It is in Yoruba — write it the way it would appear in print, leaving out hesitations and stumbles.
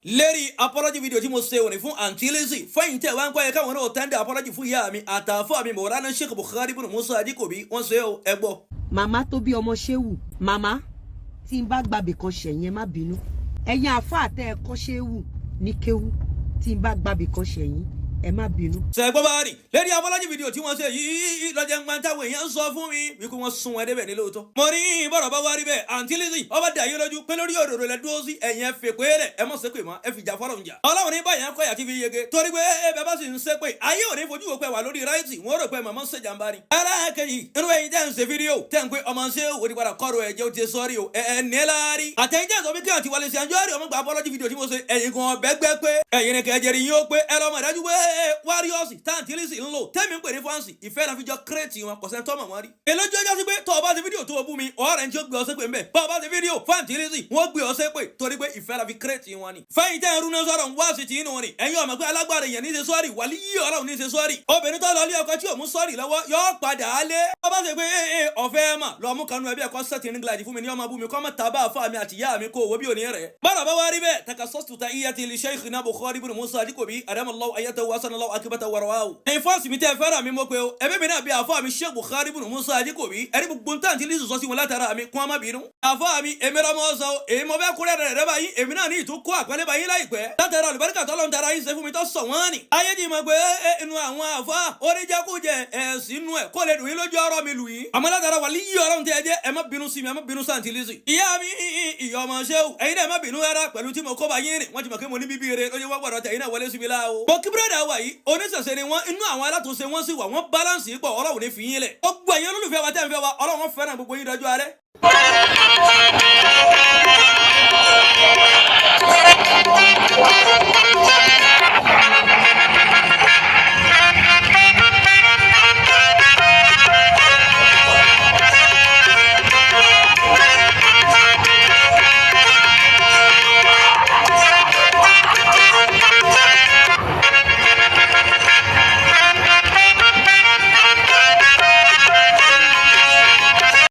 Lady apology video tí mo ṣe òní fún Aunty Lizzy fẹ́yìn tẹ́ wá ń kọ́ ẹ káwọn náà tẹ́ndẹ̀ apology fún ìyá mi àtàfọ́ mi Mọ̀ránà Sheikh Buhari Musa Adikobi wọ́n ṣe o ẹ gbọ́. Màmá tó bí omosheu màmá tí n bá gbàbì kan ṣẹ̀yìn ẹ má bínú ẹ̀yin àfáà tẹ́ ẹ kọ́ ṣéwù ní kéwù tí n bá gbàbì kan ṣẹ̀yìn ẹ má bínú. Ṣẹ̀gbọ́n bá rí lady apology video tí wọ́n ṣe yìí lọ́jọ́ ń gbáǹtàwọ̀ èèyàn sọ fún mi wípé wọ́n sun ẹ débẹ̀ ní lóòótọ́. mo ní bọ̀rọ̀ bá wá rí bẹ́ẹ̀ Aunty Lizzy ọba dà yín lójú pé lórí òdòdó lẹ dúró sí ẹ̀yìn ẹ̀fẹ̀ pé rẹ̀ ẹ mọ̀ ṣépè mọ́ ẹ fìjà fọ́lọ̀ ń jà. Ọlọ́run ní báyìí kọ́ yàtí fi yege torí pé bẹ́ẹ̀ bá sì ń ṣépè ayé ò ní fojú wò pé wà lórí ráìtì wọ́n rò pé màmá ń ṣèjàmbá ni. alákejì inú ẹ̀yin tẹ́ ń ṣe fídíò tẹ́ ń pé ọmọ ṣé òdi padà kọ́rọ̀ ẹ̀jẹ̀ ó ti sọ́ọ́rì o ní láàárín. àtẹ̀yìn tẹ́ ń sọ pé kí àti wà Lizzy Anjorin ọmọ gba apology video tí mo ṣe ẹ̀yin kan bẹ́gbẹ́ pé ẹ̀yin ni kẹjẹrì yín ó pé ẹ lọ́mọ ìdájú pé warriors Aunty Lizzy ń lò tẹ́mi ń pè ní fáǹsì ìfẹ́ la fi jọ kírètì wọn kọ̀sẹ̀ tọ́mọ̀ wọn rí. èlójú ọjọ́ sí pé tọ́ ọ bá ti fídíò tó o bú mi ọ̀rẹ́ ń tí ó gbé ọ sépè ń bẹ̀ bá ọ bá ti fídíò fún Aunty Lizzy wọ́n gbé ọ sépè torí pé ìfẹ́ la fi kírètì wọn ni. fẹ́yìn tẹ́ ẹrú náà sọ̀rọ̀ ń wá sí ti inú ni ẹ̀yin ọmọ pé alágbára èèyàn ní ṣe sọ́ọ̀rì wàlí yí Ọlọ́run ní ṣe sọ́ọ̀rì obìnrin tó lọ ilé ọkọ tí ò mú sọ́ọ̀rì lọ́wọ́ yóò padà á lé. wọ́n bá ṣe pé ọ̀fẹ́ mà lọ mú kanú ẹbí ẹ̀kọ́ sẹ́tì ní gíláàdì fún mi ní ọmọ bú mi kọ́ mọ́ tàbá àfọ́ mi àti ìyá mi kó owó bí òní rẹ̀. bọ́dọ̀ bá wá rí bẹ́ẹ̀ takasọ́sù ta iye ti li Sheikhina Buhari Musa Adikobi adamallahu ayatahu wasanallahu akibata warawahu. ẹ̀yin fọ́ọ̀sì mi tẹ́ fẹ́ràn mi mọ́ pé o ẹbí mi náà bí àfọ́ mi Sheikh Buhari Musa Adikobi ẹni gbogbo ń tàn tí Lizzy sọ sí wọn látara mi kún ọmọ bínú. àfọ́ mi èmi rọmọ sọ èmi mo bẹ́ kúrẹ́ rẹ̀ báyìí èmi náà ní ìtúkọ́ àpẹẹrẹ báyìí láìpẹ́ látara olùbáríkà tọ́lọ́ ń tara yín ṣe fún mi tó sọ wọ́n ni. ayé ti mọ̀ pé inú àwọn àfọ́ oríjẹkújẹ ẹ̀sìn inú ẹ̀ kó lè dùn yín lójú ọ̀rọ̀ mi lù yín. àmọ́ látara wà líyí Ọlọ́run tẹ́ ẹ jẹ́ ẹ má bínú sí mi ẹ má bínú sí Aunty Lizzy. ìyá mi ìyá ọmọ ṣéwù ẹ̀yin náà má bínú rárá pẹ̀lú tí mo kó bá yín rìn wọ́n ti mọ̀ pé mo ní bíbí rẹ̀ lóye wọ́n gbọ́dọ̀ tẹ̀yìn náà wọlé síbi láwo. mo kí bírọ̀dà wà yìí oníṣẹ̀ṣẹ̀ ni wọ́n inú àwọn alátúnṣe wọ́n sì wà wọ́n balance yìí pọ̀ Ọlọ́run ní fi yín lẹ̀. gbogbo ẹ̀yin olólùfẹ́ wa tẹ́ ń fẹ́ wa Ọlọ́run fẹ́ràn gbogbo yín dọjọ́ alẹ́.